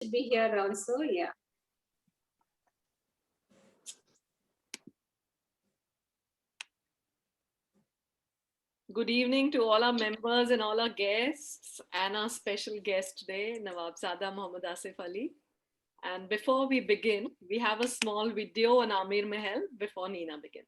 should be here also. Yeah. Good evening to all our members and all our guests and our special guest today, Nawabzada Muhammad Asif Ali. And before we begin, we have a small video on Amir Mahal before Nina begins.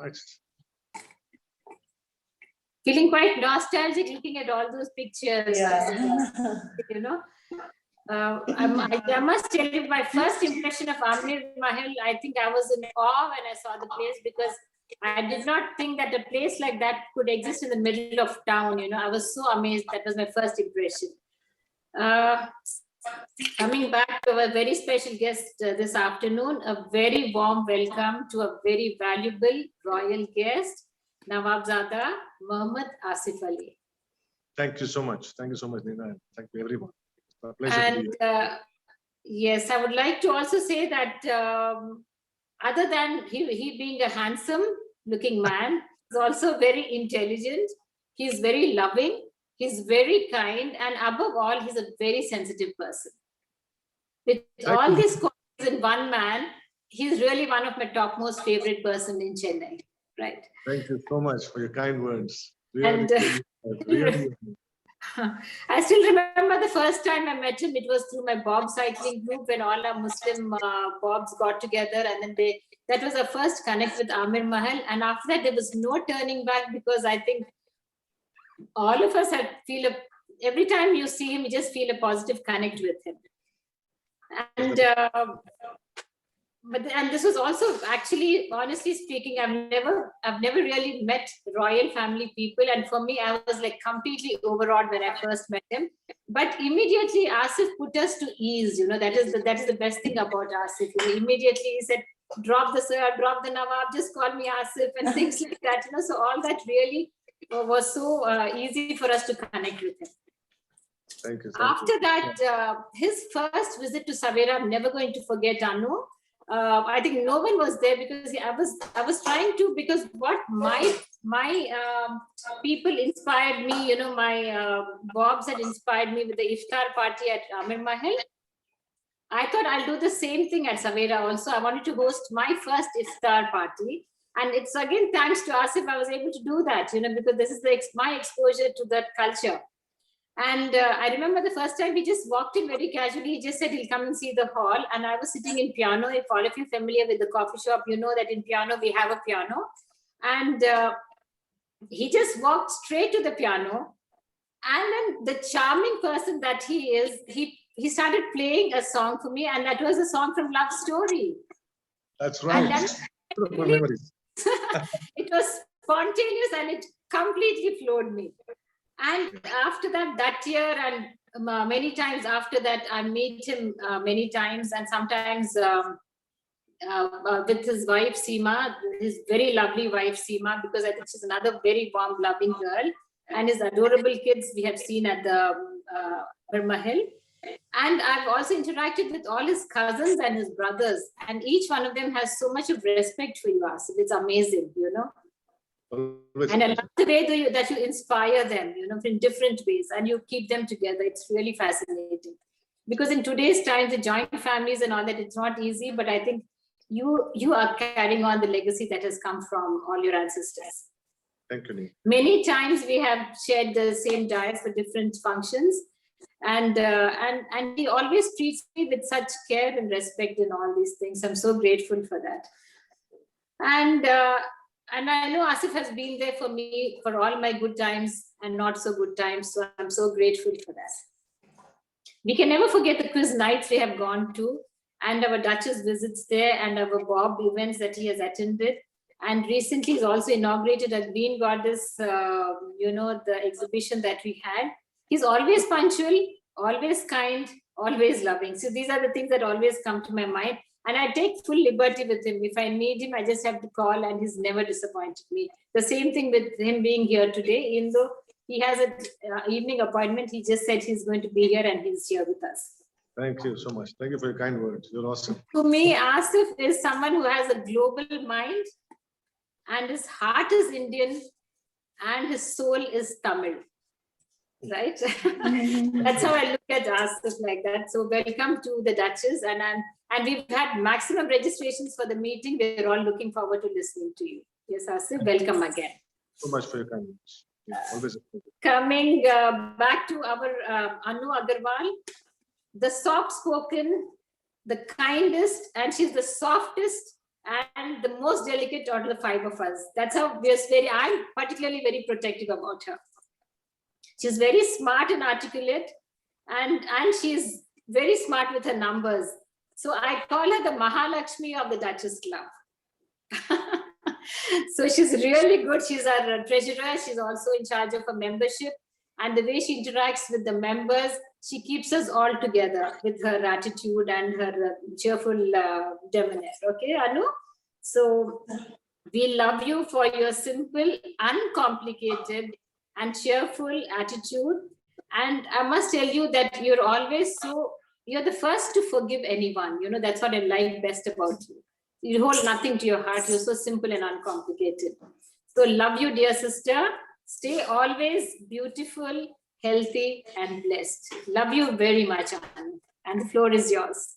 Nice. Feeling quite nostalgic looking at all those pictures. Yeah. You know, I must tell you, my first impression of Amir Mahal, I think I was in awe when I saw the place, because I did not think that a place like that could exist in the middle of town. You know, I was so amazed. That was my first impression. Coming back to a very special guest this afternoon, a very warm welcome to a very valuable royal guest, Nawabzada Muhammad Asif Ali. Thank you so much. Thank you so much, Nina. And thank you, everyone. It's a pleasure to be And yes, I would like to also say that other than he being a handsome looking man, he's also very intelligent. He's very loving. He's very kind. And above all, he's a very sensitive person. With all these qualities in one man, he's really one of my topmost favorite person in Chennai. Right. Thank you so much for your kind words. And Really. I still remember the first time I met him. It was through my bob cycling group, when all our Muslim bobs got together, and then that was our first connect with Amir Mahal. And after that, there was no turning back, because I think all of us every time you see him, you just feel a positive connect with him. And and this was also, actually, honestly speaking, I've never really met royal family people, and for me, I was like completely overawed when I first met him. But immediately, Asif put us to ease. You know, that is the best thing about Asif. You know, immediately he said, "Drop the sir, drop the Nawab, just call me Asif," and things like that. You know, so all that really was so easy for us to connect with him. Thank you. After that, his first visit to Savera, I'm never going to forget, Anu. I think no one was there, because I was trying to, because what my people inspired me, you know, my bobs had inspired me with the iftar party at Amir Mahal. I thought I'll do the same thing at Savera also. I wanted to host my first iftar party. And it's again thanks to Asif I was able to do that, because this is my exposure to that culture. And I remember the first time we just walked in very casually. He just said he'll come and see the hall. And I was sitting in piano. If all of you are familiar with the coffee shop, you know that in piano we have a piano. And he just walked straight to the piano. And then the charming person that he is, he started playing a song for me. And that was a song from Love Story. That's right. Memories. It was spontaneous and it completely floored me. And after that year and many times after that, I meet him many times, and sometimes with his wife Seema, his very lovely wife Seema, because I think she's another very warm, loving girl, and his adorable kids we have seen at the Mahal. And I've also interacted with all his cousins and his brothers, and each one of them has so much of respect for you, Asif. It's amazing, And I love the way that you inspire them, in different ways, and you keep them together. It's really fascinating. Because in today's times, the joint families and all that, it's not easy, but I think you are carrying on the legacy that has come from all your ancestors. Thank you, Neil. Many times we have shared the same diet for different functions. And he always treats me with such care and respect in all these things. I'm so grateful for that. And I know Asif has been there for me for all my good times and not so good times. So I'm so grateful for that. We can never forget the quiz nights we have gone to, and our Duchess visits there, and our Bob events that he has attended. And recently he's also inaugurated a Green Goddess, the exhibition that we had. He's always punctual, always kind, always loving. So these are the things that always come to my mind. And I take full liberty with him. If I need him, I just have to call, and he's never disappointed me. The same thing with him being here today. Even though he has an evening appointment, he just said he's going to be here, and he's here with us. Thank you so much. Thank you for your kind words. You're awesome. To me, Asif is someone who has a global mind, and his heart is Indian, and his soul is Tamil. Right? That's how I look at Asif, like that. So welcome to the Duchess, and we've had maximum registrations for the meeting. We're all looking forward to listening to you. Yes, Asif, welcome again. So much for your kind words. Yeah, always a pleasure. Coming back to our Anu Agarwal, the soft-spoken, the kindest, and she's the softest and the most delicate out of the five of us. That's how I'm particularly very protective about her. She's very smart and articulate, and she's very smart with her numbers. So I call her the Mahalakshmi of the Duchess Club. So she's really good. She's our treasurer. She's also in charge of a membership. And the way she interacts with the members, she keeps us all together with her attitude and her cheerful demeanor. Okay, Anu? So we love you for your simple, uncomplicated, and cheerful attitude. And I must tell you that you're the first to forgive anyone. That's what I like best about you. You hold nothing to your heart. You're so simple and uncomplicated. So love you, dear sister. Stay always beautiful, healthy, and blessed. Love you very much, Anand. And the floor is yours.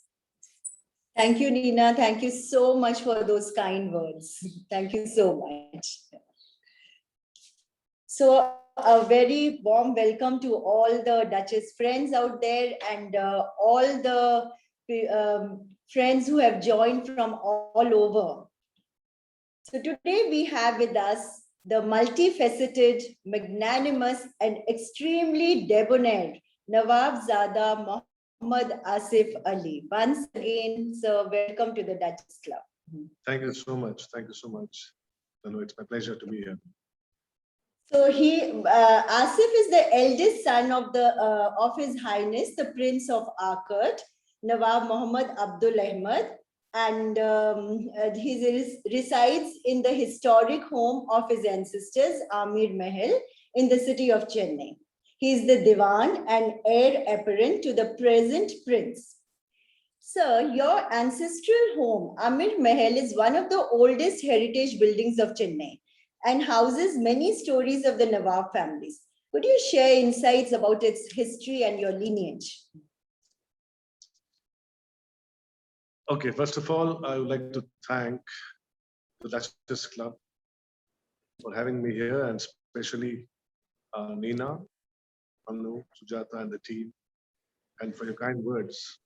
Thank you, Nina. Thank you so much for those kind words. Thank you so much. So a very warm welcome to all the Duchess friends out there, and all the friends who have joined from all over. So today we have with us the multifaceted, magnanimous, and extremely debonair Nawabzada Muhammad Asif Ali. Once again, sir, welcome to the Duchess Club. Thank you so much. Thank you so much. It's my pleasure to be here. So Asif is the eldest son of His Highness, the Prince of Arcot, Nawab Muhammad Abdul Ahmad, and he resides in the historic home of his ancestors, Amir Mahal, in the city of Chennai. He is the Diwan and heir apparent to the present prince. Sir, your ancestral home, Amir Mahal, is one of the oldest heritage buildings of Chennai and houses many stories of the Nawab families. Could you share insights about its history and your lineage? Okay, first of all, I would like to thank the Duchess Club for having me here, and especially Nina, Anu, Sujata, and the team, and for your kind words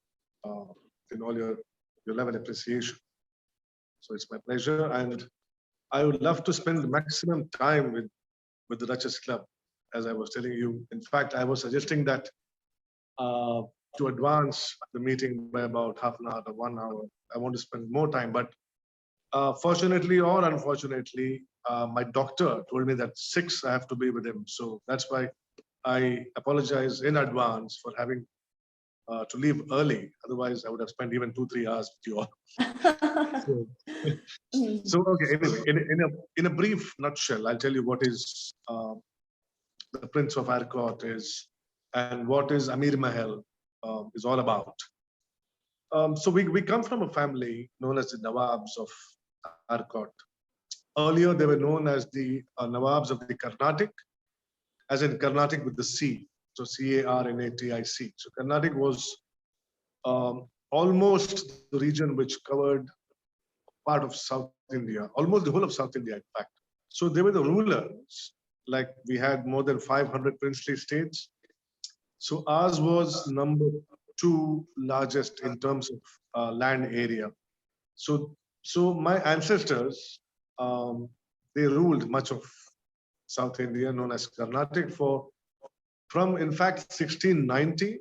uh, in all your love and appreciation. So it's my pleasure, and I would love to spend the maximum time with the Duchess Club, as I was telling you. In fact, I was suggesting that uh, to advance the meeting by about half an hour to 1 hour. I want to spend more time, but fortunately or unfortunately, my doctor told me that 6 I have to be with him. So that's why I apologize in advance for having to leave early. Otherwise, I would have spent even 2-3 hours with you all. So, so okay. Anyway, in a brief nutshell, I'll tell you what is the Prince of Arcot is and what is Amir Mahal is all about. So we come from a family known as the Nawabs of Arcot. Earlier, they were known as the Nawabs of the Carnatic, as in Carnatic with the C. So Carnatic. So Carnatic was almost the region which covered part of South India, almost the whole of South India, in fact. So they were the rulers. Like we had more than 500 princely states. So ours was number 2 largest in terms of land area. So my ancestors, they ruled much of South India, known as Carnatic, from in fact 1690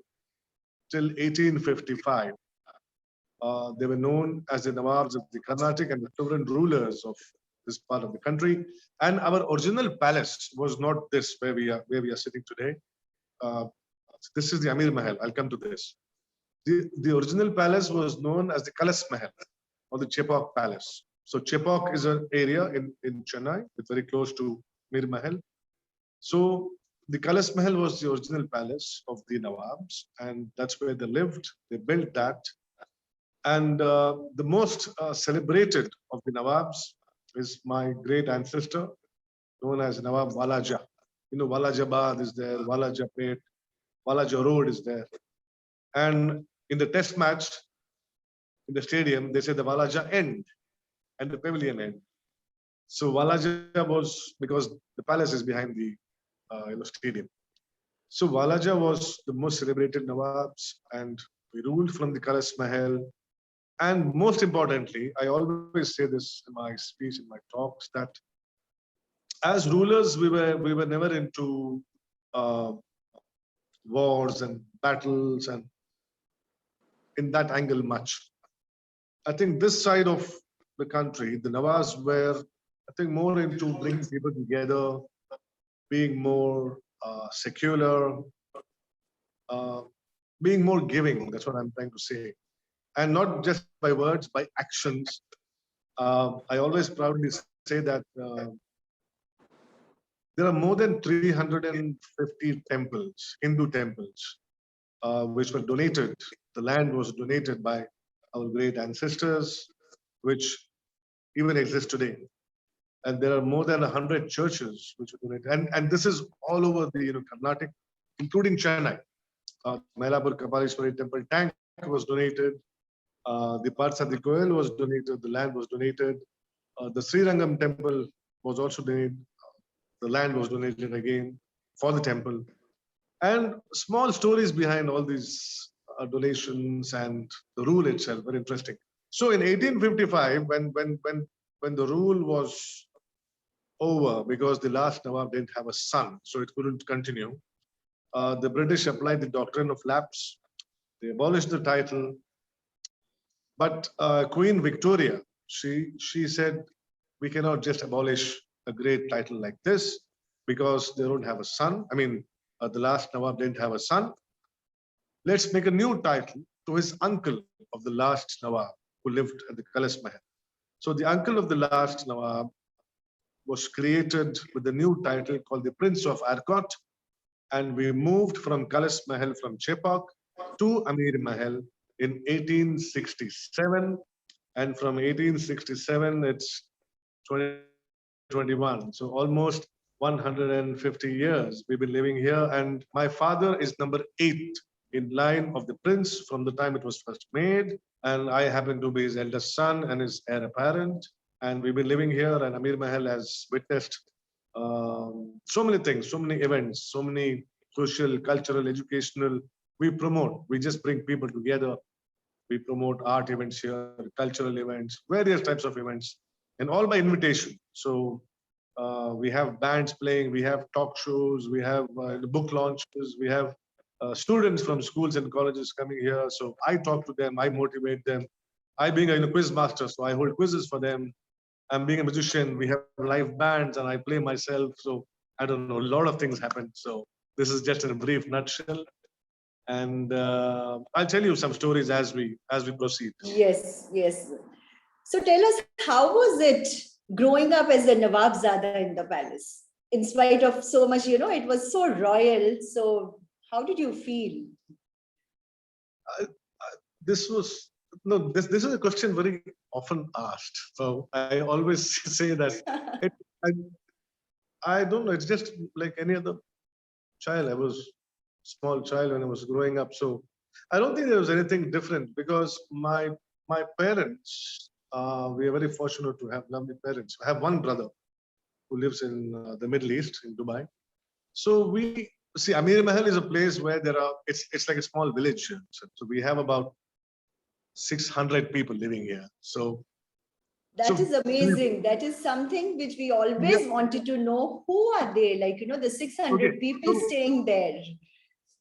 till 1855. They were known as the Nawabs of the Carnatic and the sovereign rulers of this part of the country. And our original palace was not this where we are sitting today. This is the Amir Mahal. I'll come to this. The original palace was known as the Kalas Mahal or the Chepauk Palace. So Chepauk is an area in Chennai. It's very close to Amir Mahal. So the Kalas Mahal was the original palace of the Nawabs, and that's where they lived. They built that. And the most celebrated of the Nawabs is my great ancestor, known as Nawab Walaja. You know, Walajabad is there, Walajapet, Walaja Road is there. And in the test match, in the stadium, they say the Walaja end and the pavilion end. So Walaja was, because the palace is behind the stadium. So Walaja was the most celebrated Nawabs, and we ruled from the Kalas Mahal. And most importantly, I always say this in my speech, in my talks, that as rulers, we were never into wars and battles and in that angle much. I think this side of the country, the Nawabs were, I think, more into bringing people together, being more secular, being more giving. That's what I'm trying to say. And not just by words, by actions. I always proudly say that there are more than 350 temples, Hindu temples, which were donated. The land was donated by our great ancestors, which even exist today. And there are more than 100 churches which were donated. And this is all over the Carnatic, including Chennai. Mylapore Kapaleshwari temple tank was donated. The parts of the Koil was donated, the land was donated. The Srirangam temple was also donated. The land was donated again for the temple. And small stories behind all these donations and the rule itself, very interesting. So in 1855, when the rule was over, because the last Nawab didn't have a son, so it couldn't continue, the British applied the doctrine of lapse. They abolished the title. But Queen Victoria, she said, we cannot just abolish a great title like this because they don't have a son. I mean, the last Nawab didn't have a son. Let's make a new title to his uncle of the last Nawab who lived at the Kalas Mahal. So the uncle of the last Nawab was created with the new title called the Prince of Arcot. And we moved from Kalas Mahal from Chepauk to Amir Mahal in 1867. And from 1867, it's 2021. So almost 150 years we've been living here. And my father is number 8 in line of the prince from the time it was first made. and I happen to be his eldest son and his heir apparent. And we've been living here, and Amir Mahal has witnessed so many things, so many events, so many social, cultural, educational. We promote, we just bring people together. We promote art events here, cultural events, various types of events, and all by invitation. So we have bands playing, we have talk shows, we have book launches, we have students from schools and colleges coming here. So I talk to them, I motivate them. I being a quiz master, so I hold quizzes for them. I'm being a musician, we have live bands and I play myself. So I don't know, a lot of things happen. So this is just in a brief nutshell. And I'll tell you some stories as we proceed. Yes, yes. So tell us, how was it growing up as a Nawabzada in the palace? In spite of so much, it was so royal. So how did you feel? This is a question very often asked. So I always say that I don't know. It's just like any other child. I was small child when I was growing up. So I don't think there was anything different because my parents, we are very fortunate to have lovely parents. I have one brother who lives in the Middle East, in Dubai. So we see Amir Mahal is a place where it's like a small village. So we have about 600 people living here. So That is amazing. That is something which we always wanted to know. Who are they? Like, the 600 people staying there.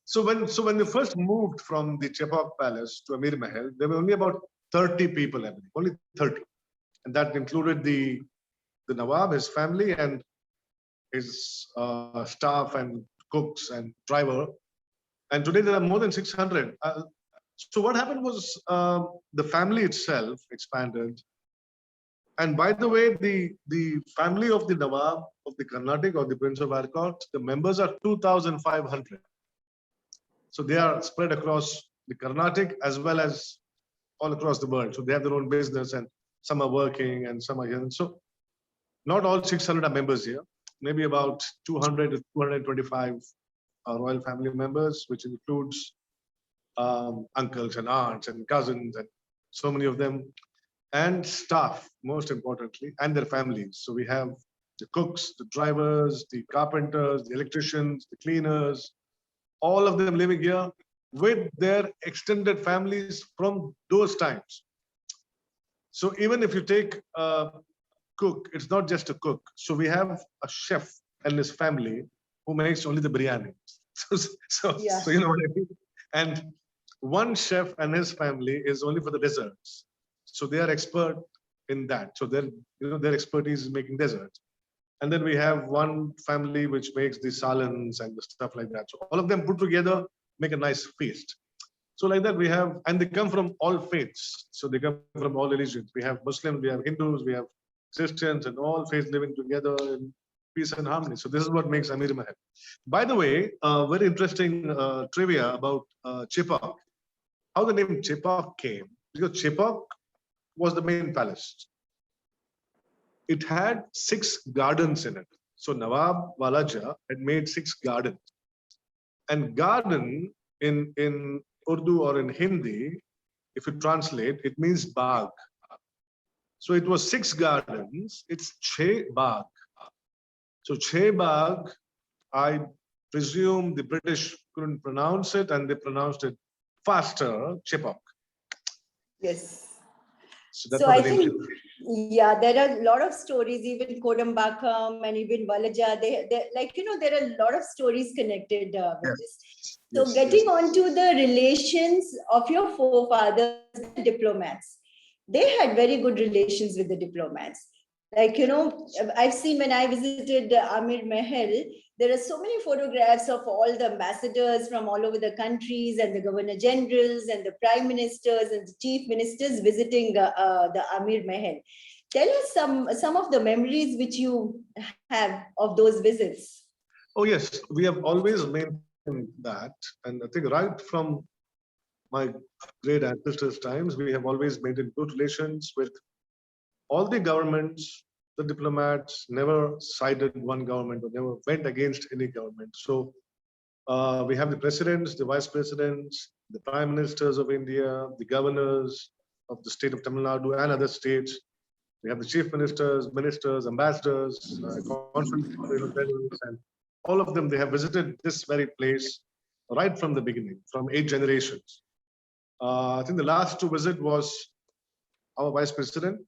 So when they first moved from the Chepauk Palace to Amir Mahal, there were only about 30 people, I believe, only 30. And that included the Nawab, his family, and his staff and cooks and driver. And today there are more than 600. So what happened was the family itself expanded. And by the way, the family of the Nawab of the Carnatic or the Prince of Arcot, the members are 2,500. So they are spread across the Carnatic as well as all across the world. So they have their own business and some are working and some are here. And so not all 600 are members here. Maybe about 200 to 225 are royal family members, which includes uncles and aunts and cousins and so many of them, and staff, most importantly, and their families. So we have the cooks, the drivers, the carpenters, the electricians, the cleaners, all of them living here with their extended families from those times. So even if you take a cook, it's not just a cook. So we have a chef and his family who makes only the biryani. So you know what I mean? And one chef and his family is only for the desserts. So they are expert in that. So their expertise is making desserts. And then we have one family which makes the salons and the stuff like that. So all of them put together make a nice feast. So like that we have, and they come from all faiths. So they come from all religions. We have Muslims, we have Hindus, we have Christians, and all faiths living together in peace and harmony. So this is what makes Amir Mahal. By the way, very interesting trivia about Chepauk. How the name Chepauk came, because Chepauk was the main palace. It had 6 gardens in it. So Nawab Walaja had made 6 gardens. And garden in Urdu or in Hindi, if you translate, it means bagh. So it was 6 gardens, it's Chhe Bagh. So Chhe Bagh, I presume the British couldn't pronounce it and they pronounced it faster, Chepauk. Yes. So I think, there are a lot of stories, even Kodambakam and even Walaja, they like, there are a lot of stories connected with this. So getting on to the relations of your forefathers, the diplomats, they had very good relations with the diplomats. Like, I've seen when I visited Amir Mahal, there are so many photographs of all the ambassadors from all over the countries and the governor generals and the prime ministers and the chief ministers visiting the Amir Mahal. Tell us some of the memories which you have of those visits. Oh, yes, we have always maintained that. And I think right from my great ancestors' times, we have always maintained good relations with all the governments. The diplomats never sided one government or never went against any government. So we have the presidents, the vice presidents, the prime ministers of India, the governors, of the state of Tamil Nadu and other states. We have the chief ministers, ambassadors, conference generals, and all of them, they have visited this very place right from the beginning, from 8 generations. I think the last to visit was our Vice President,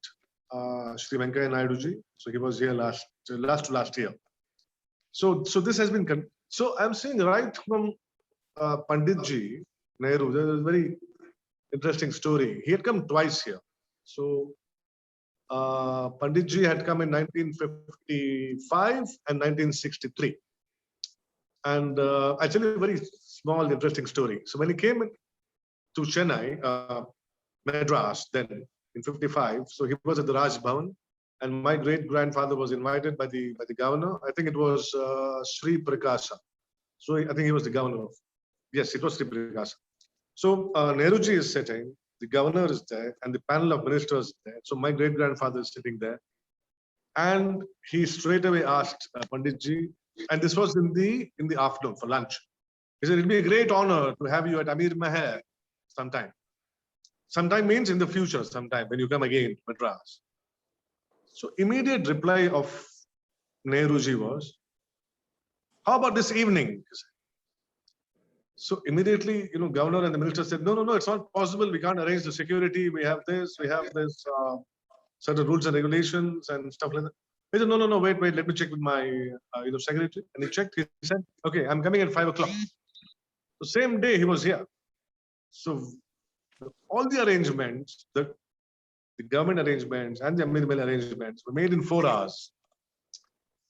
Shri Venkaiah Naidu ji. So he was here last to last year. So this has been, so I'm saying right from Pandit ji, Nehru, there's a very interesting story. He had come twice here. So Pandit ji had come in 1955 and 1963. And actually a very small, interesting story. So when he came to Chennai, Madras, then in 55, so he was at the Raj Bhavan, and my great-grandfather was invited by the governor. I think it was Sri Prakasa. So I think he was the governor of, yes, it was Sri Prakasa. So Nehruji is sitting, the governor is there, and the panel of ministers is there. So my great-grandfather is sitting there. And he straight away asked Panditji, and this was in the afternoon for lunch. He said, it'll be a great honor to have you at Amir Mahal sometime. Sometime means in the future, sometime when you come again to Madras. So immediate reply of Nehruji was, how about this evening? So immediately, governor and the minister said, no, it's not possible. We can't arrange the security. We have this certain rules and regulations and stuff like that. He said, no, wait, let me check with my secretary. And he checked, he said, okay, I'm coming at 5 o'clock. The same day he was here. So all the arrangements, the government arrangements and the Amir Mahal arrangements were made in 4 hours.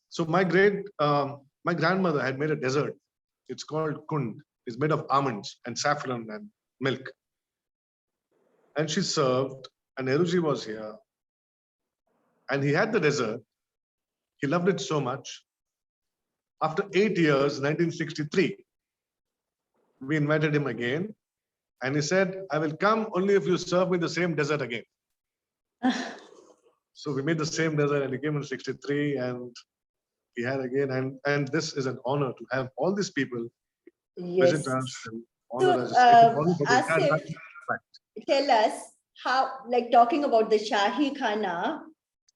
So my grandmother had made a dessert. It's called kund. It's made of almonds and saffron and milk. And she served, and Nehruji was here. And he had the dessert. He loved it so much. After 8 years, 1963, we invited him again. And he said, I will come only if you serve me the same dessert again. So we made the same dessert, and he came in 63, and he had again. And this is an honor to have all these people visit us and honor us. Asif, tell us how, like talking about the Shahi Khana,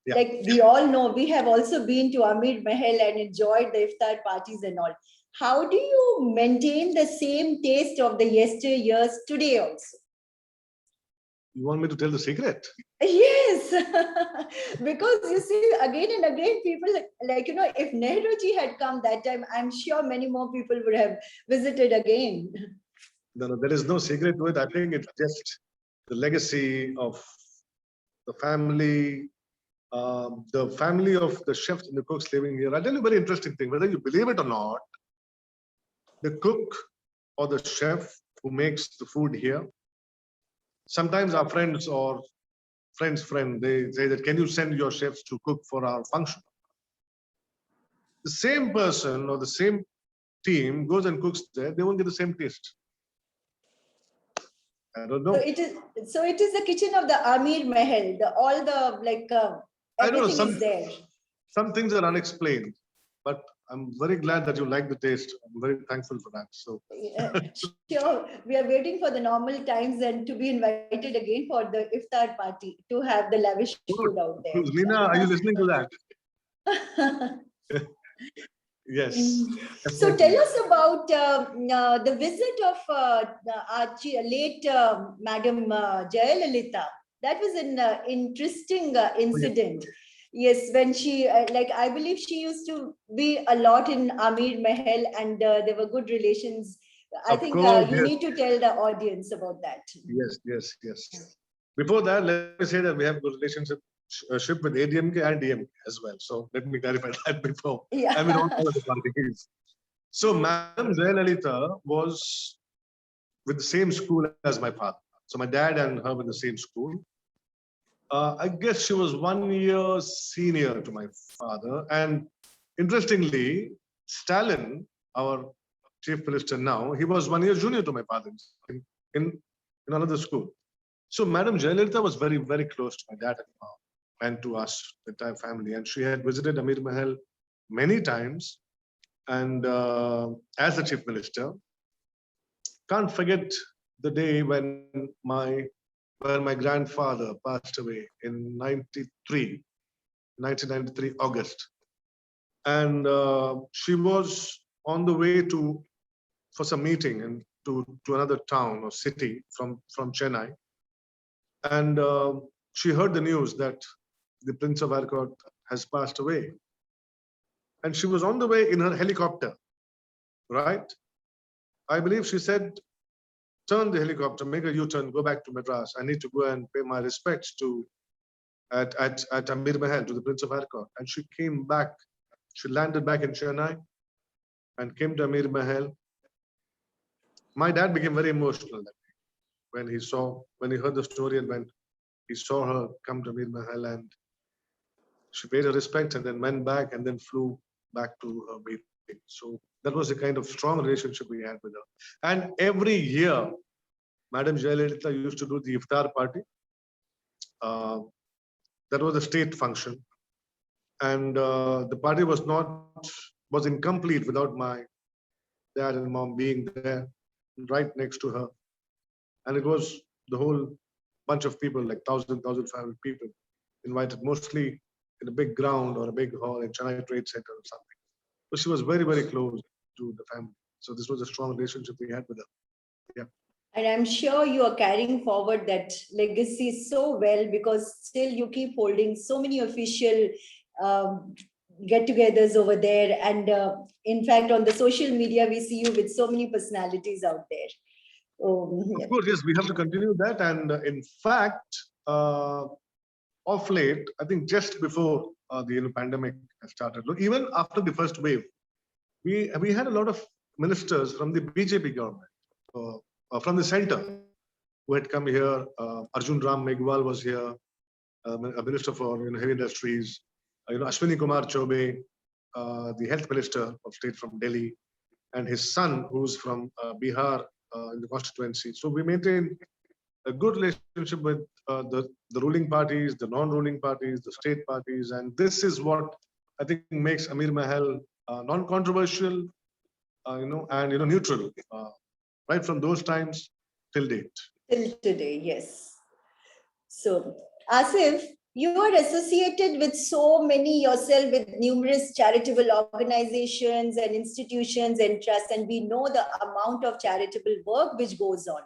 like we all know, we have also been to Amir Mahal and enjoyed the iftar parties and all. How do you maintain the same taste of the yesteryears today also? You want me to tell the secret? Yes, because you see, again and again, people if Nehruji had come that time, I'm sure many more people would have visited again. No, there is no secret to it. I think it's just the legacy of the family of the chefs and the cooks living here. I'll tell you a very interesting thing, whether you believe it or not, the cook or the chef who makes the food here, sometimes our friends or friends' friend, they say that, can you send your chefs to cook for our function? The same person or the same team goes and cooks there, they won't get the same taste. I don't know. So it is the kitchen of the Amir Mahal, everything is there. Some things are unexplained, but I'm very glad that you like the taste. I'm very thankful for that. So sure, we are waiting for the normal times and to be invited again for the iftar party to have the lavish food out there. Nina, are you listening to that? Yes. So tell us about the visit of our late Madam Jayalalitha. That was an interesting incident. Yes, when she, I believe she used to be a lot in Amir Mahal, and there were good relations. I think you need to tell the audience about that. Yes. Before that, let me say that we have good relationship with ADMK and DMK as well. So let me clarify that before. Yeah. I mean, all of the parties. So Madam Jayalalitha was with the same school as my father. So my dad and her were in the same school. I guess she was 1 year senior to my father. And interestingly, Stalin, our chief minister now, he was 1 year junior to my father in another school. So Madam Jayalalitha was very, very close to my dad and to us, the entire family. And she had visited Amir Mahal many times. And as the chief minister, can't forget the day when my where my grandfather passed away in 1993, August. And she was on the way for some meeting and to another town or city from Chennai. And she heard the news that the Prince of Arcot has passed away. And she was on the way in her helicopter, right? I believe she said, turn the helicopter, make a U-turn, go back to Madras. I need to go and pay my respects at Amir Mahal, to the Prince of Arcot. And she came back, she landed back in Chennai and came to Amir Mahal. My dad became very emotional that day when he heard the story and when he saw her come to Amir Mahal, and she paid her respects and then went back and then flew back to her meeting. So that was the kind of strong relationship we had with her. And every year, Madam Jayalalitha used to do the iftar party. That was a state function. And the party was incomplete without my dad and mom being there right next to her. And it was the whole bunch of people, like 1,500 people invited, mostly in a big ground or a big hall in Chennai Trade Center or something. So she was very, very close to the family. So this was a strong relationship we had with her. Yeah. And I'm sure you are carrying forward that legacy so well, because still you keep holding so many official get-togethers over there. And in fact, on the social media, we see you with so many personalities out there. Of course, yes, we have to continue that. And in fact, of late, I think just before the pandemic started, look, even after the first wave, we had a lot of ministers from the BJP government, from the center, who had come here. Arjun Ram Meghwal was here, a minister for heavy industries. Ashwini Kumar Chobe, the health minister of state from Delhi, and his son, who's from Bihar in the constituency. So we maintain a good relationship with the ruling parties, the non-ruling parties, the state parties, and this is what I think makes Amir Mahal non-controversial, and neutral, right from those times till date. Till today, yes. So, Asif, you are associated with so many yourself, with numerous charitable organizations and institutions and trusts, and we know the amount of charitable work which goes on.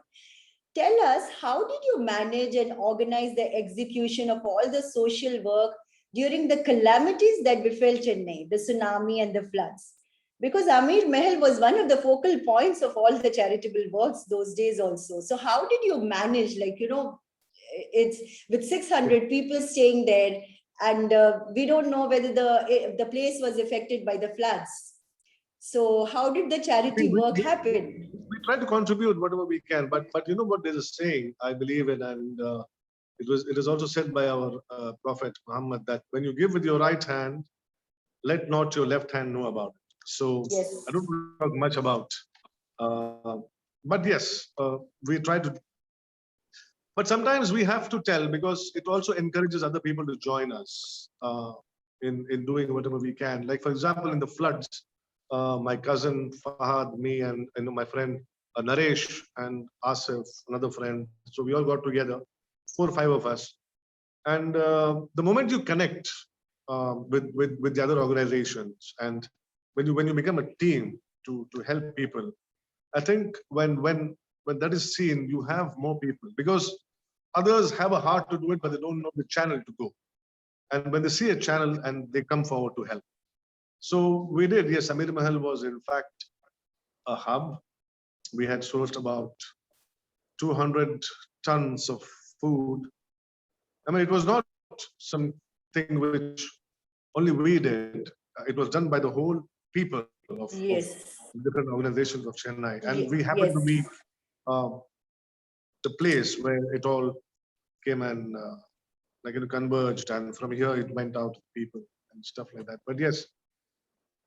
Tell us, how did you manage and organize the execution of all the social work during the calamities that befell Chennai, the tsunami and the floods? Because Amir Mahal was one of the focal points of all the charitable works those days also. So how did you manage, it's with 600 people staying there, and we don't know whether the place was affected by the floods. So how did the charity work happen? We try to contribute whatever we can, but you know what there's a saying I believe in, and it is also said by our Prophet Muhammad, that when you give with your right hand, let not your left hand know about it. So yes. I don't talk much about, but yes, we try to. But sometimes we have to tell, because it also encourages other people to join us in doing whatever we can. Like, for example, in the floods, my cousin Fahad, me, and my friend Naresh and Asif, another friend. So we all got together, 4 or 5 of us. And the moment you connect with the other organizations, and when you become a team to help people, I think when that is seen, you have more people, because others have a heart to do it, but they don't know the channel to go. And when they see a channel, and they come forward to help. So we did, yes, Amir Mahal was in fact a hub. We had sourced about 200 tons of food. I mean, it was not something which only we did. It was done by the whole people of different organizations of Chennai. And we happened to be the place where it all came and converged. And from here, it went out to people and stuff like that. But yes,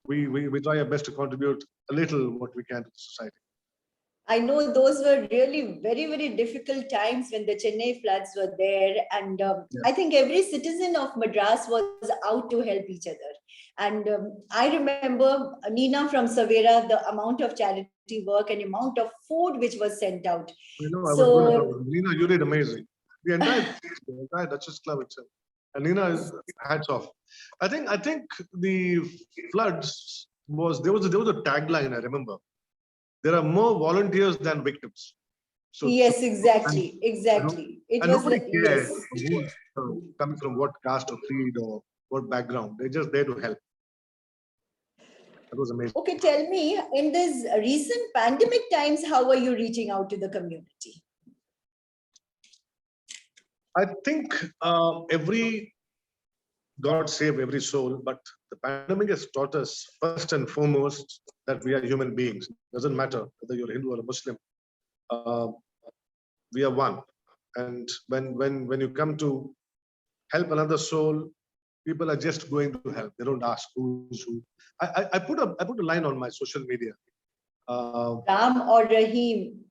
we try our best to contribute a little what we can to society. I know those were really very, very difficult times when the Chennai floods were there. And I think every citizen of Madras was out to help each other. And I remember Nina from Savera, the amount of charity work and amount of food which was sent out. Nina, you did amazing. the entire Duchess Club itself. And Nina is hats off. I think the floods there was a tagline I remember. There are more volunteers than victims. So Yes, exactly, exactly. It and was nobody cared yes. who's coming from what caste or creed or what background. They're just there to help. That was amazing. Okay, tell me, in these recent pandemic times, how are you reaching out to the community? I think God save every soul, but the pandemic has taught us first and foremost that we are human beings. Doesn't matter whether you're Hindu or a Muslim. We are one. And when you come to help another soul, people are just going to help. They don't ask who's who. I put a line on my social media. Ram or Rahim?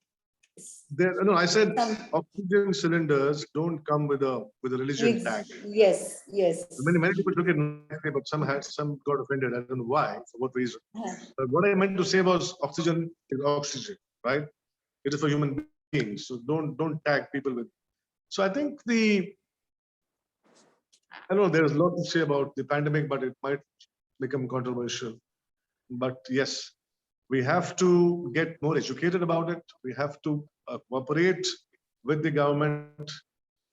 I said Some- oxygen cylinders don't come with a religion tag. Yes, yes. Many people took it nicely, but some got offended. I don't know why, for what reason. But what I meant to say was oxygen is oxygen, right? It is for human beings. So don't tag people with. So I think I know there's a lot to say about the pandemic, but it might become controversial. But yes, we have to get more educated about it. We have to cooperate with the government.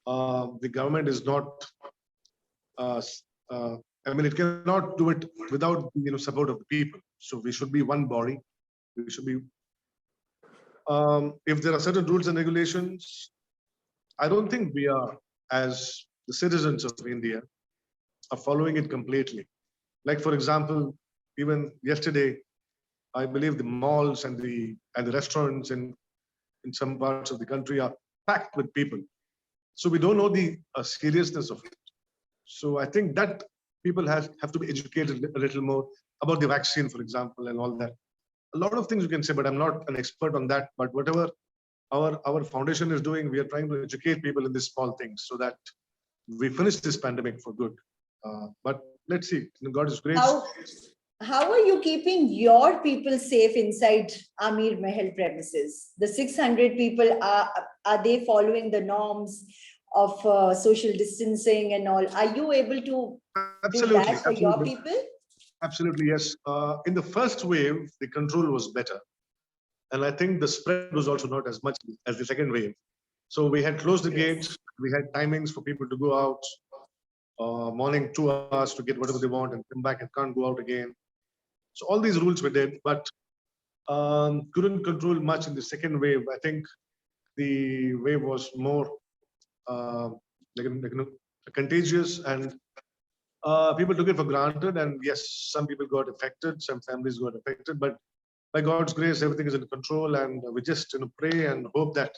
The government is not. It cannot do it without support of the people. So we should be one body. We should be. If there are certain rules and regulations, I don't think we are, as the citizens of India, are following it completely. Like for example, even yesterday, I believe the malls and the restaurants in some parts of the country are packed with people. So we don't know the seriousness of it. So I think that people have to be educated a little more about the vaccine, for example, and all that. A lot of things you can say, but I'm not an expert on that. But whatever our foundation is doing, we are trying to educate people in these small things so that we finish this pandemic for good. But let's see. God is grace. How are you keeping your people safe inside Amir Mahal premises? The 600 people, are they following the norms of social distancing and all? Are you able to do that for your people? Absolutely, yes. In the first wave, the control was better. And I think the spread was also not as much as the second wave. So we had closed the gates. We had timings for people to go out. Morning 2 hours to get whatever they want and come back and can't go out again. So all these rules we did, but couldn't control much in the second wave. I think the wave was more contagious, and people took it for granted. And yes, some people got affected, some families got affected, but by God's grace, everything is in control, and we just pray and hope that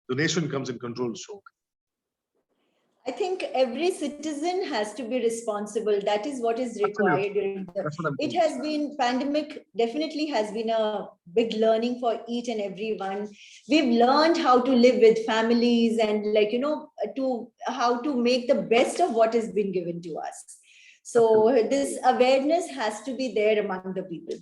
the nation comes in control soon. I think every citizen has to be responsible. That is what is required. It has been, pandemic definitely has been a big learning for each and every one. We've learned how to live with families and how to make the best of what has been given to us. So this awareness has to be there among the people.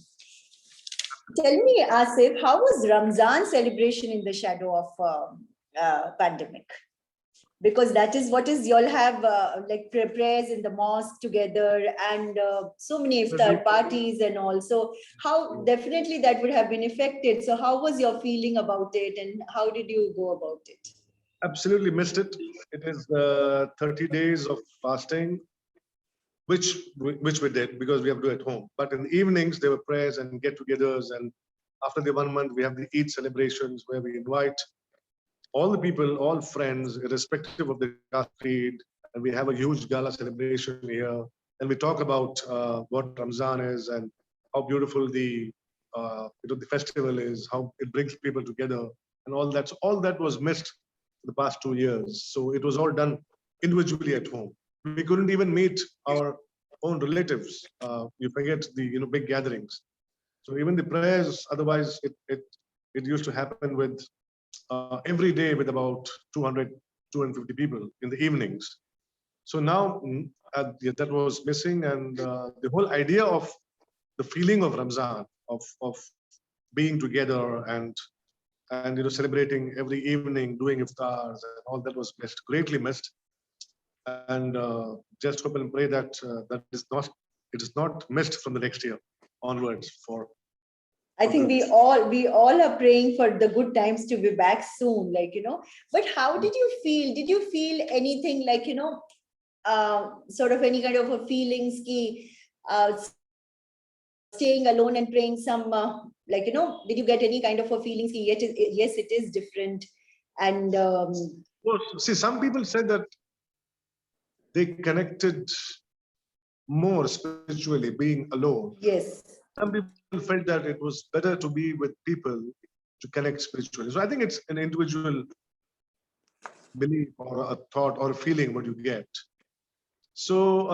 Tell me, Asif, how was Ramzan celebration in the shadow of pandemic? Because that is what is, you'll have prayers in the mosque together and so many iftar parties and all. So how definitely that would have been affected. So how was your feeling about it and how did you go about it? Absolutely missed it. It is 30 days of fasting, which we did because we have to do at home. But in the evenings, there were prayers and get-togethers. And after the 1 month, we have the Eid celebrations where we invite all the people, all friends, irrespective of the caste creed, and we have a huge gala celebration here. And we talk about what Ramzan is and how beautiful the festival is, how it brings people together, and all that. So all that was missed the past 2 years. So it was all done individually at home. We couldn't even meet our own relatives. You forget the big gatherings. So even the prayers, otherwise it used to happen with every day with about 200, 250 people in the evenings. So now that was missing, and the whole idea of the feeling of Ramzan, of being together and and celebrating every evening, doing iftars and all that was missed, greatly missed. And just hope and pray that it is not missed from the next year onwards. I think we all are praying for the good times to be back soon, But how did you feel? Did you feel anything like, sort of any kind of a feelings ki, staying alone and praying some, did you get any kind of a feelings ki, yes, it is different? And well, see, some people said that they connected more spiritually being alone. yes. Some people felt that it was better to be with people to connect spiritually. So I think it's an individual belief or a thought or a feeling what you get. So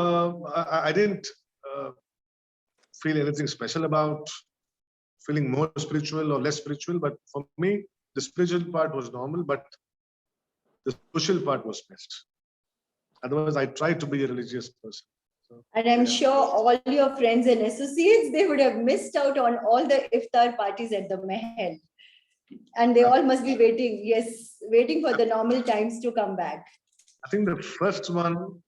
I didn't feel anything special about feeling more spiritual or less spiritual. But for me, the spiritual part was normal, but the social part was missed. Otherwise, I tried to be a religious person. So, And I'm sure all your friends and associates, they would have missed out on all the iftar parties at the Mahal. And they all must be waiting for the normal times to come back. I think the first one,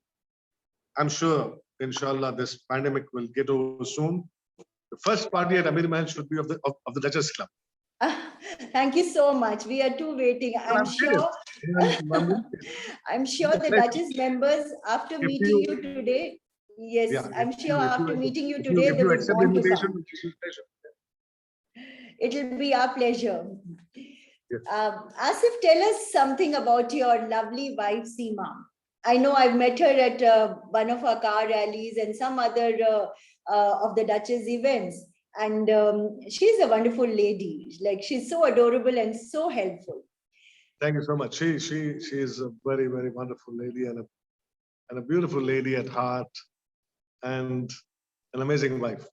I'm sure, inshallah, this pandemic will get over soon. The first party at Amir Mahal should be of the Duchess Club. Thank you so much. We are too waiting. I'm sure. I'm sure the Duchess members, after meeting you today, yes, Yeah, I'm sure after meeting you if today, they you will accept the want to invitation, come. it will be a pleasure. It will be our pleasure. Yes. Asif, tell us something about your lovely wife, Seema. I know I've met her at one of our car rallies and some other of the Duchess events. And she's a wonderful lady. Like, she's so adorable and so helpful. Thank you so much. She is a very, very wonderful lady and a beautiful lady at heart and an amazing wife.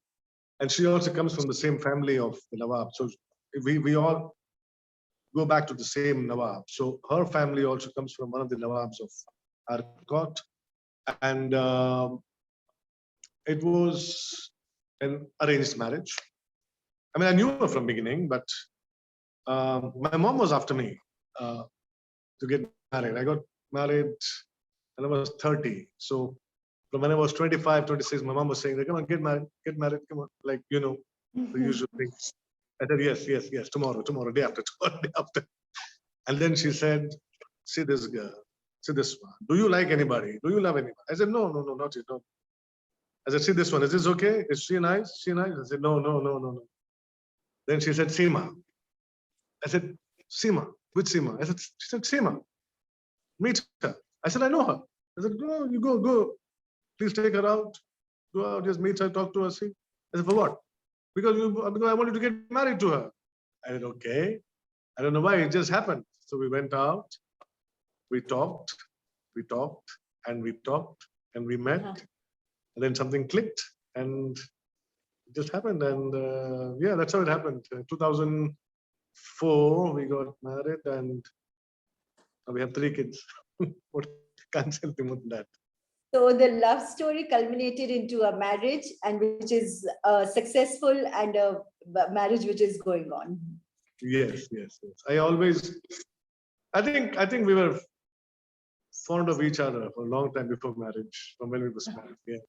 And she also comes from the same family of the Nawab. So we all go back to the same Nawab. So her family also comes from one of the Nawabs of our court. And it was an arranged marriage. I mean, I knew her from beginning, but my mom was after me to get married. I got married when I was 30. So from when I was 25, 26, my mom was saying, come on, get married, come on. Like, the usual things. I said, yes, tomorrow, day after, day after. And then she said, see this girl, see this one. Do you like anybody? Do you love anybody? I said, no, not yet. No. I said, see this one, is this okay? Is she nice? She nice? I said, no. Then she said, Seema. I said, Seema, which Seema? She said, Seema, meet her. I said, I know her. I said, no, you go. Please take her out. Go out, just meet her, talk to her, see. I said, for what? Because I wanted to get married to her. I said, okay. I don't know why, it just happened. So we went out, we talked, and we met. And then something clicked and it just happened. And yeah, that's how it happened. 2004, we got married and we have 3 kids. What can't say anything more than that. So the love story culminated into a marriage, and which is successful, and a marriage which is going on. Yes. I think we were fond of each other for a long time before marriage, from when we was married. Yeah.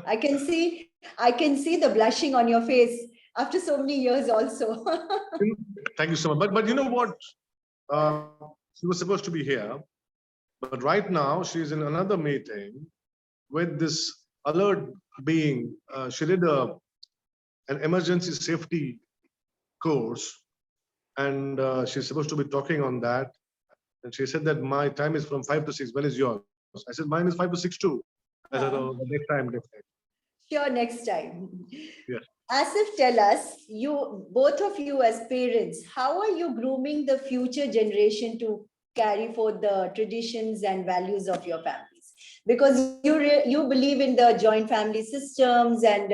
I can see the blushing on your face after so many years also. Thank you so much. But you know what? She was supposed to be here, but right now she's in another meeting with this alert being. She did an emergency safety course, and she's supposed to be talking on that. And she said that my time is from 5 to 6. When is yours? I said mine is 5 to 6 too. I said, oh, the next time, definitely. Sure, next time. Yes. Asif, tell us, both of you as parents, how are you grooming the future generation to carry forth the traditions and values of your families? Because you believe in the joint family systems and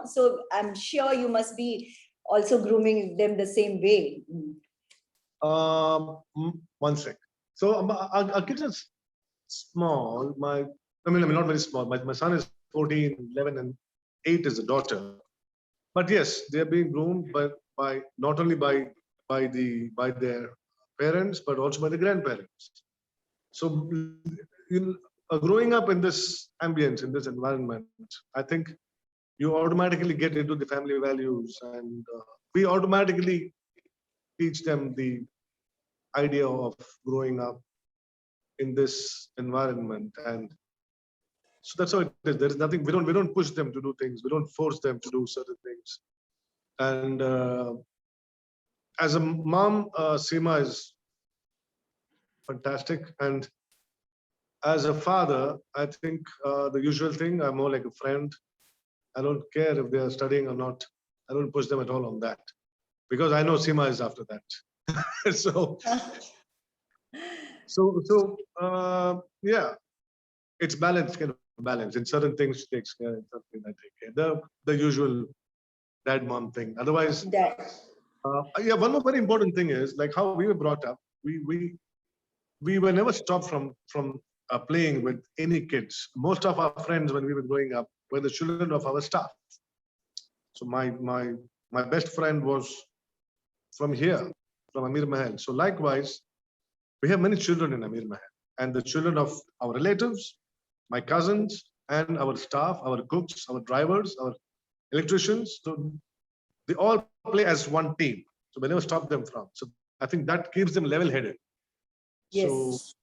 so I'm sure you must be also grooming them the same way. 1 sec. So our kids are small. I mean, not very small. My son is 14, 11, and 8 is a daughter. But yes, they are being groomed by not only by by their parents, but also by the grandparents. So growing up in this ambience, in this environment, I think you automatically get into the family values, and we automatically teach them the idea of growing up in this environment. And so that's how it is. There is nothing, we don't push them to do things, we don't force them to do certain things. And as a mom, Seema is fantastic, and as a father, I think the usual thing, I'm more like a friend. I don't care if they are studying or not. I don't push them at all on that, because I know Seema is after that. Yeah, it's balanced, kind of balance. In certain things she takes care, in something I take care. The usual dad mom thing. Otherwise, That yeah, one more very important thing is like how we were brought up. We were never stopped from playing with any kids. Most of our friends when we were growing up were the children of our staff. So my best friend was from here, from Amir Mahal. So likewise, we have many children in Amir Mahal, and the children of our relatives, my cousins, and our staff, our cooks, our drivers, our electricians. So they all play as one team. So we never stop them from. So I think that keeps them level-headed. So yes.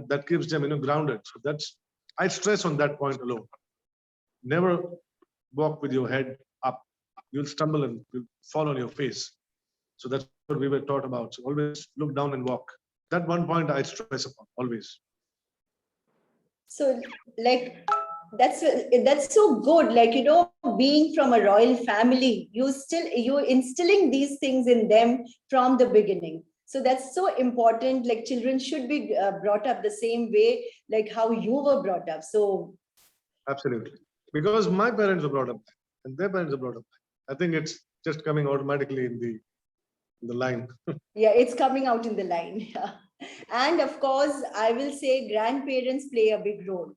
that keeps them, grounded. So that's, I stress on that point alone. Never walk with your head up. You'll stumble and you'll fall on your face. So that's what we were taught about. So always look down and walk. That one point I stress upon always. So like that's so good. Like, being from a royal family, you're instilling these things in them from the beginning. So that's so important. Like children should be brought up the same way, like how you were brought up. So Absolutely. Because my parents were brought up and their parents were brought up. I think it's just coming automatically in the line. yeah, it's coming out in the line. Yeah. And of course, I will say grandparents play a big role,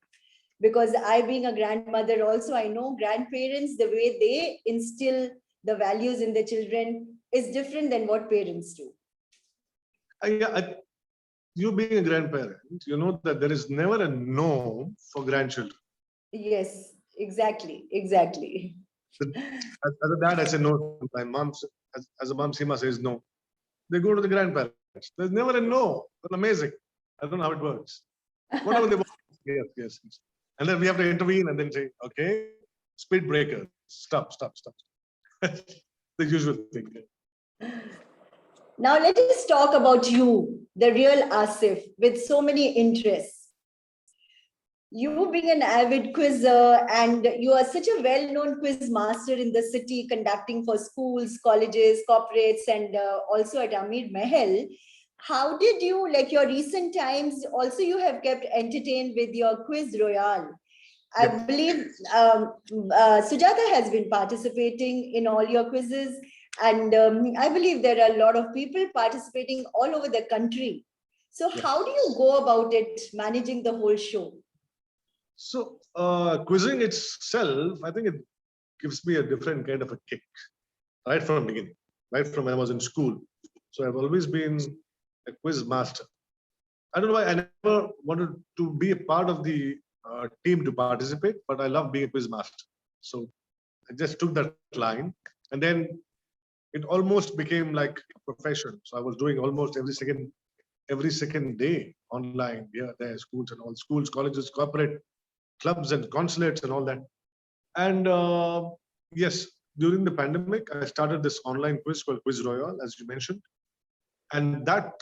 because I, being a grandmother also, I know grandparents, the way they instill the values in the children is different than what parents do. You being a grandparent, you know that there is never a no for grandchildren. Yes, exactly. As a dad, I say no. My mom, as a mom, Seema says no. They go to the grandparents. There's never a no. That's amazing. I don't know how it works. Whatever they want. Yes. And then we have to intervene and then say, okay, speed breaker, stop. The usual thing. Now let us talk about you, the real Asif, with so many interests. You being an avid quizzer, and you are such a well-known quiz master in the city, conducting for schools, colleges, corporates, and also at Amir Mahal. How did you, like your recent times, also you have kept entertained with your quiz royale? I believe Sujata has been participating in all your quizzes, and I believe there are a lot of people participating all over the country. So how do you go about it, managing the whole show? So quizzing itself, I think it gives me a different kind of a kick right from the beginning, right from when I was in school. So I've always been a quiz master. I don't know why I never wanted to be a part of the team to participate, but I love being a quiz master. So I just took that line, and then it almost became like a profession. So I was doing almost every second day online, here, there, schools and all, schools, colleges, corporate clubs and consulates and all that. And yes, during the pandemic, I started this online quiz called Quiz Royale, as you mentioned. And that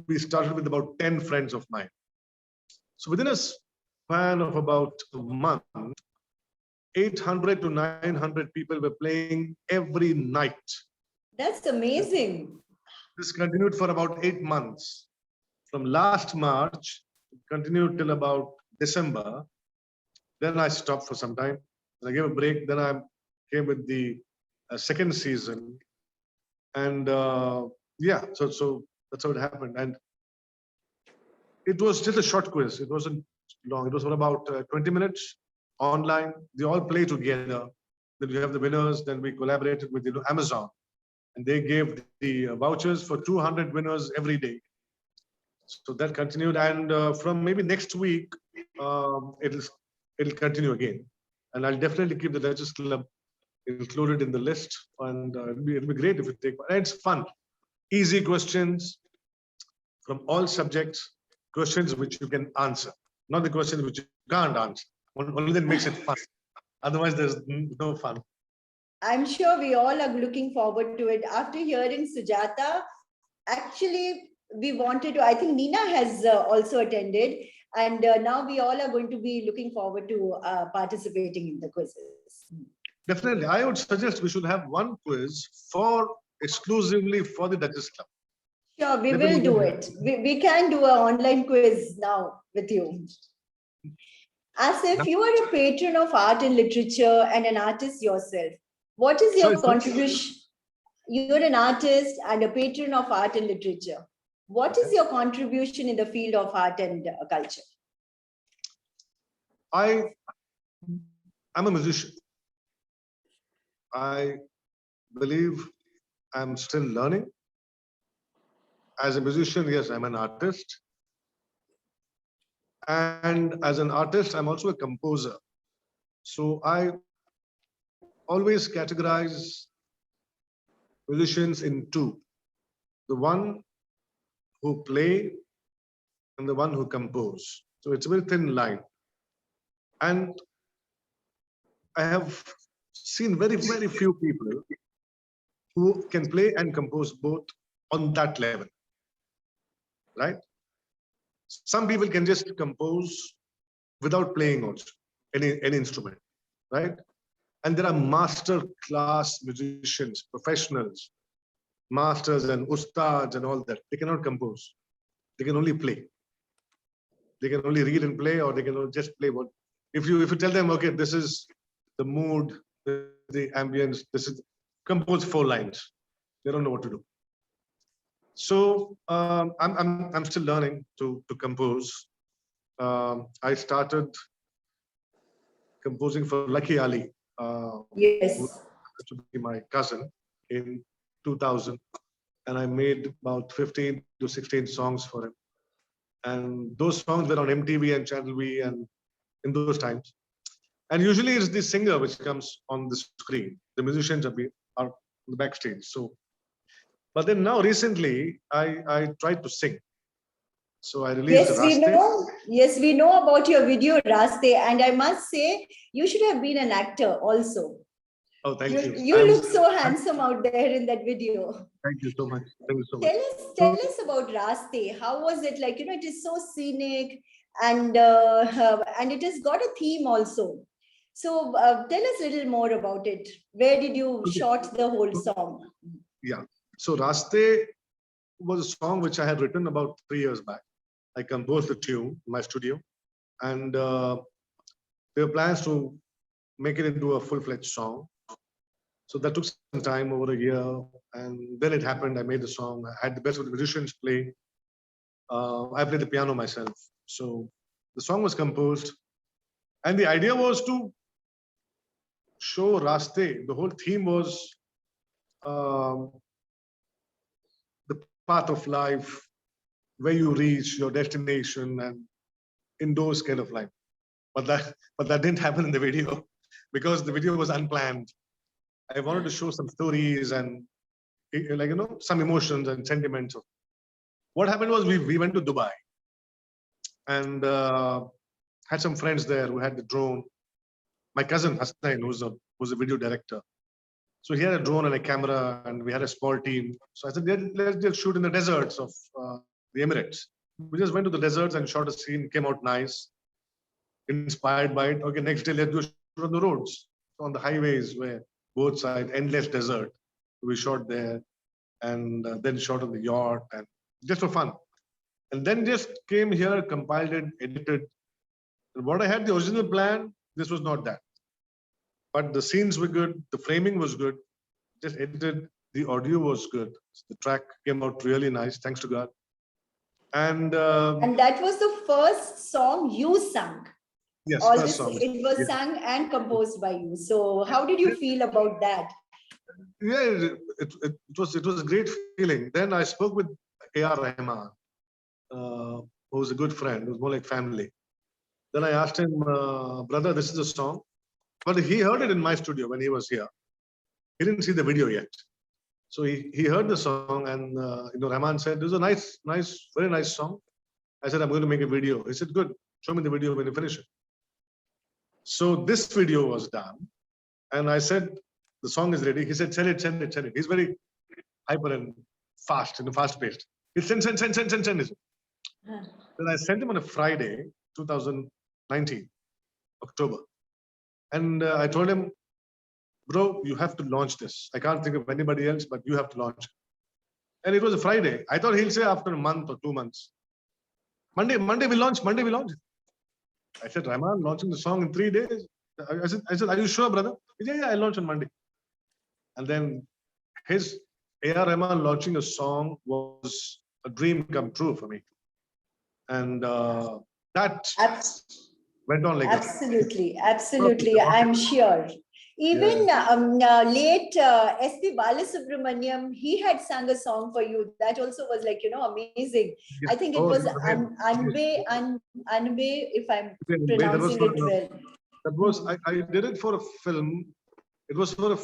we started with about 10 friends of mine. So within a span of about a month, 800 to 900 people were playing every night. That's amazing. This continued for about 8 months. From last March, it continued till about December. Then I stopped for some time. I gave a break. Then I came with the second season. And yeah, so that's how it happened. And it was just a short quiz. It wasn't long. It was for about 20 minutes online. They all play together. Then we have the winners. Then we collaborated with Amazon. and they gave the vouchers for 200 winners every day. So that continued, and from maybe next week, it'll continue again. And I'll definitely keep the Duchess Club included in the list, and it'll be great if you take. And it's fun, easy questions from all subjects, questions which you can answer, not the questions which you can't answer. Only then makes it fun. Otherwise, there's no fun. I'm sure we all are looking forward to it. After hearing Sujata, actually, we wanted to, I think Nina has also attended, and now we all are going to be looking forward to participating in the quizzes. Definitely, I would suggest we should have one quiz exclusively for the Duchess Club. Sure, we will do it. We can do an online quiz now with you. Asif, you are a patron of art and literature and an artist yourself. What is your contribution? You're an artist and a patron of art and literature. What is your contribution in the field of art and culture? I'm a musician. I believe I'm still learning. As a musician, yes, I'm an artist. And as an artist, I'm also a composer. So I always categorize musicians in two: the one who play and the one who compose. So it's a very thin line. And I have seen very, very few people who can play and compose both on that level, right? Some people can just compose without playing also any instrument, right? And there are master class musicians, professionals, masters and ustads and all that. They cannot compose. They can only play. They can only read and play, or they can just play. What if you tell them, okay, this is the mood, the ambience, this is compose 4 lines. They don't know what to do. So I'm still learning to compose. I started composing for Lucky Ali. Yes. To be my cousin in 2000, and I made about 15 to 16 songs for him. And those songs were on MTV and Channel V, and in those times. And usually it's the singer which comes on the screen. The musicians are on the backstage. So, but then now recently I tried to sing. So I released Raste. Yes, we know about your video Raste, and I must say you should have been an actor also. Oh, thank you. You look so handsome out there in that video. Thank you so much. Thank you so much. Tell us about Raste. How was it? Like, it is so scenic, and it has got a theme also. So tell us a little more about it. Where did you shot the whole song? Yeah. So Raste was a song which I had written about 3 years back. I composed the tune in my studio, and there were plans to make it into a full-fledged song. So that took some time, over a year, and then it happened. I made the song. I had the best of the musicians play. I played the piano myself. So the song was composed, and the idea was to show Raste. The whole theme was the path of life, where you reach your destination, and in those kind of life. But that didn't happen in the video, because the video was unplanned. I wanted to show some stories and, like, some emotions and sentiments. What happened was we went to Dubai, and had some friends there who had the drone. My cousin Hasnain, who's a video director. So he had a drone and a camera, and we had a small team. So I said, let's just shoot in the deserts of the Emirates. We just went to the deserts and shot a scene, came out nice, inspired by it. Okay, next day, let's do a shoot on the roads, on the highways, where both sides, endless desert. We shot there, and then shot on the yacht, and just for fun. And then just came here, compiled it, edited. And what I had, the original plan, this was not that. But the scenes were good, the framing was good, just edited, the audio was good. The track came out really nice, thanks to God. And that was the first song you sang. Yes, All first this, song. it was sung and composed by you. So how did you feel about that? yeah, it was a great feeling. Then I spoke with A.R. Rahman, who was a good friend, who was more like family. Then I asked him, brother, this is a song. But he heard it in my studio when he was here. He didn't see the video yet. So he heard the song, and Rahman said, this is a nice, very nice song. I said, I'm going to make a video. He said, good, show me the video when you finish it. So this video was done. And I said, the song is ready. He said, send it. He's very hyper and fast, fast paced. He said, send it. Then I sent him on a Friday, 2019, October. And I told him, bro, you have to launch this. I can't think of anybody else, but you have to launch it. And it was a Friday. I thought he'll say after a month or 2 months. Monday we launch. I said, Rahman, launching the song in 3 days. I said, are you sure, brother? He said, yeah, I launch on Monday. And then his A.R. Rahman launching a song was a dream come true for me. And that went on like that. Absolutely. I'm sure. Even late S.P. Balasubramaniam, he had sung a song for you. That also was like, amazing. Yes. I think it was Anbe, if I'm pronouncing it well. That was, I did it for a film. It was for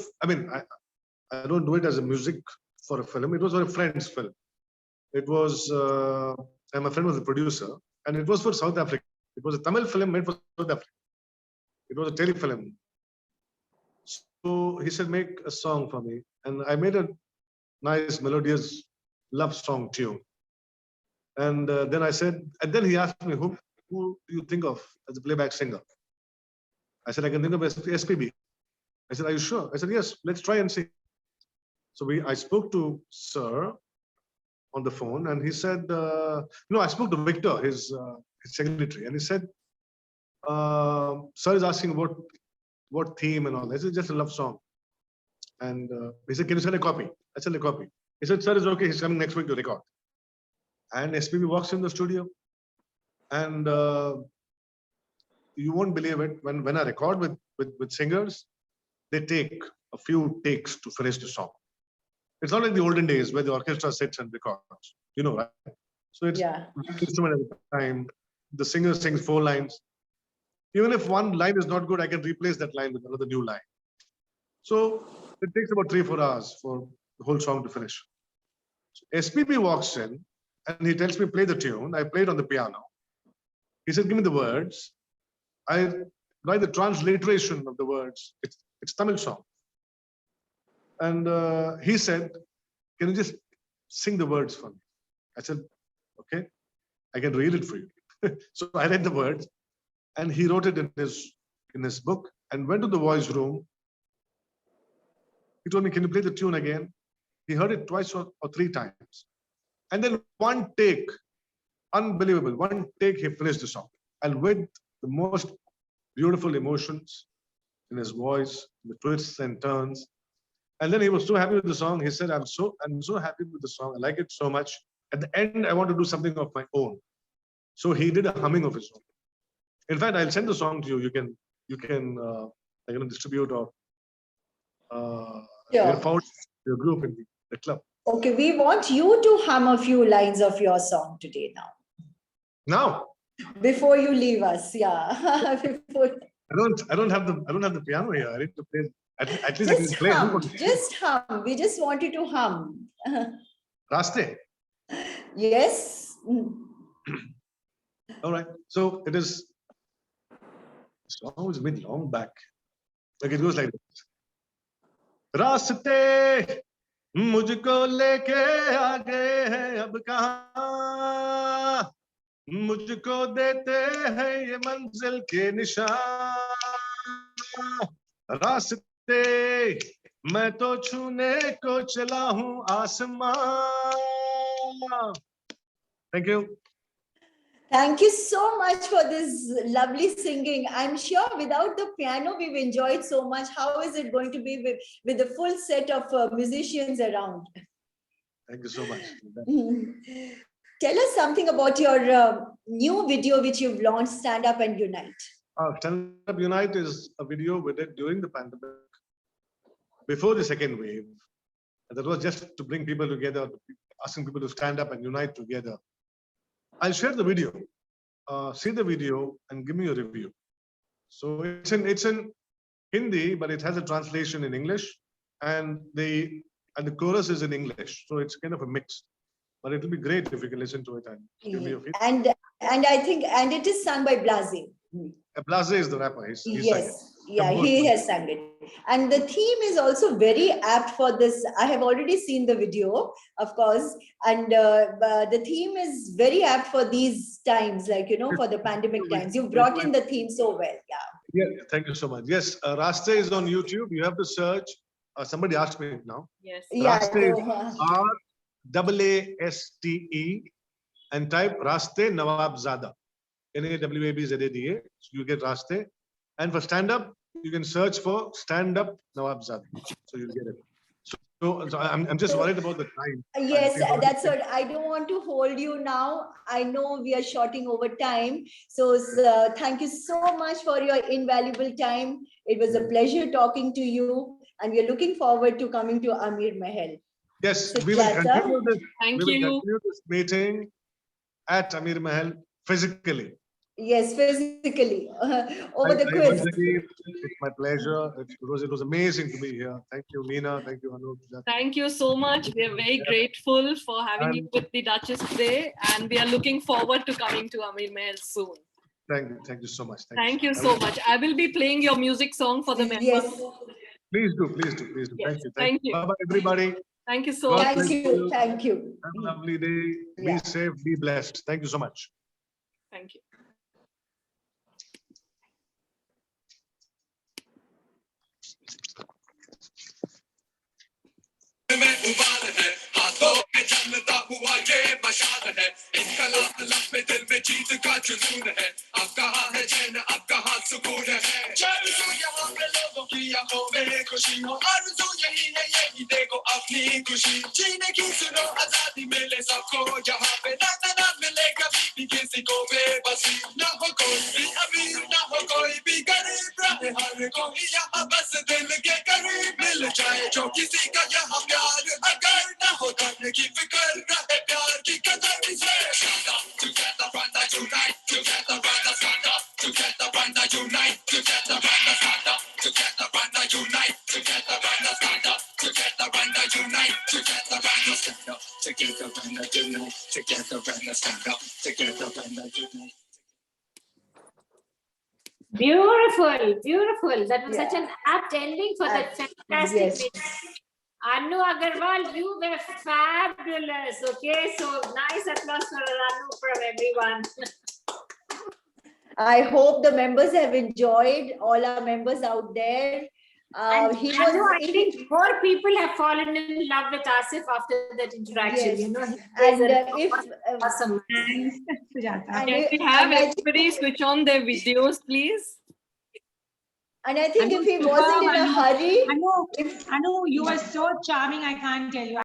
I don't do it as a music for a film. It was for a friend's film. It was, my friend was the producer, and it was for South Africa. It was a Tamil film made for South Africa. It was a telefilm. So he said, make a song for me. And I made a nice melodious love song tune. And then I said, and then he asked me, who do you think of as a playback singer? I said, I can think of SPB. I said, are you sure? I said, yes, let's try and see. So I spoke to Sir on the phone, and he said, I spoke to Victor, his secretary, and he said, Sir is asking about what theme and all. I said, just a love song. And he said, can you send a copy? I sent a copy. He said, sir is okay, he's coming next week to record. And SPB walks in the studio, and you won't believe it, when I record with singers, they take a few takes to finish the song. It's not like the olden days where the orchestra sits and records, right? So it's instrument at a time. The singer sings 4 lines. Even if one line is not good, I can replace that line with another new line. So it takes about 3-4 hours for the whole song to finish. So SPB walks in and he tells me, play the tune. I play it on the piano. He said, give me the words. I write the transliteration of the words. It's Tamil song. And he said, can you just sing the words for me? I said, okay, I can read it for you. So I read the words, and he wrote it in his book and went to the voice room. He told me, can you play the tune again? He heard it twice or 3 times. And then one take, unbelievable, one take, he finished the song. And with the most beautiful emotions in his voice, the twists and turns. And then he was so happy with the song. He said, I'm so happy with the song. I like it so much. At the end, I want to do something of my own. So he did a humming of his own. In fact, I'll send the song to you. You can distribute or forward your group in the club. Okay, we want you to hum a few lines of your song today now. Now? Before you leave us, yeah. I don't have the piano here. I need to play. At least Just I can play. Just hum. We just want you to hum. Raste? Yes. All right. So it is. The song was made long back. Like it goes like this. Raste mujhko leke aa gaye hain ab kahan mujhko dete hain ye manzil ke nishan raste main to chhune ko chala hu aasman. Thank you. Thank you so much for this lovely singing. I'm sure without the piano, we've enjoyed so much. How is it going to be with the full set of musicians around? Thank you so much. Tell us something about your new video which you've launched, Stand Up and Unite. Stand Up Unite is a video we did during the pandemic. before the second wave. And that was just to bring people together, asking people to stand up and unite together. I'll share the video. See the video and give me a review. So it's in Hindi, but it has a translation in English, and the chorus is in English. So it's kind of a mix. But it will be great if you can listen to it and give me your feedback. And I think it is sung by Blase. Blase is the rapper. He's sang it. Yes, yeah, he has sung it. And the theme is also very apt for this. I have already seen the video, of course, and the theme is very apt for these times, like, you know, for the pandemic times. You brought in the theme so well. Yeah, thank you so much. Yes, Raste is on YouTube. You have to search. Somebody asked me now. Yes. Yeah. Raste is RAASTE and type Raste Nawabzada. NAWABZADA. So you get Raste. And for stand up, you can search for Stand Up Nawabzada. So you'll get it. So I'm just worried about the time. Yes, that's what. I don't want to hold you now. I know we are shorting over time. So thank you so much for your invaluable time. It was a pleasure talking to you. And we are looking forward to coming to Amir Mahal. Yes, we will Sujata? continue this. Thank We will you. continue this meeting at Amir Mahal physically. Yes, physically, over the Once quiz. again, it's my pleasure. It was amazing to be here. Thank you, Meena. Thank you, Anup. Thank you so much. We are very grateful for having you with the Duchess today, and we are looking forward to coming to Amir Mahal soon. Thank you so much. Thank you so much. I will be playing your music song for the members. Yes, Please do. Yes, Thank you. thank you. Bye bye, everybody. Thank you so God much. bless thank you, thank you. Have a lovely day. Be Yeah. safe. Be blessed. Thank you so much. Thank you. में उबाल है हाथों में चलता हुआ ये मशाल है इसका लफ में दिल में जीत का जुनून है अब कहाँ है चैन अब कहाँ सुकून है आरज़ू यहाँ पे लोगों की आंखों में खुशी हो आरज़ू यही है यही देखो अपनी खुशी जीने की सुनो आजादी मिले सबको यहाँ पे ना मिले कभी भी किसी को बेबसी ना हो कोई भी अमीर ना हो कोई भी गरीब रहे हर कोई यहाँ बस दिल के करीब मिल जाए जो किसी का यहाँ प्यार अगर ना हो करने की फिक्र रहे प्यार की कदर से together brother unite together brother stand up together brother unite together brother stand up together brother unite together brother stand up together brother unite together brother stand up together brother unite together brother stand up together brother unite. Beautiful, beautiful. That was Yeah. such an apt ending for that fantastic Yes. meeting. Anu Agarwal, you were fabulous. Okay, so nice applause for Anu from everyone. I hope the members have enjoyed, all our members out there. And He Anu, I was, think more people have fallen in love with Asif after that interaction. Yes. You know, he and is an if, awesome. Thanks, Sujata. and Can if- we have and I think- everybody switch on their videos, please? and I think Anu, if he wasn't in a Anu. hurry, Anu, you were so charming, I can't tell you.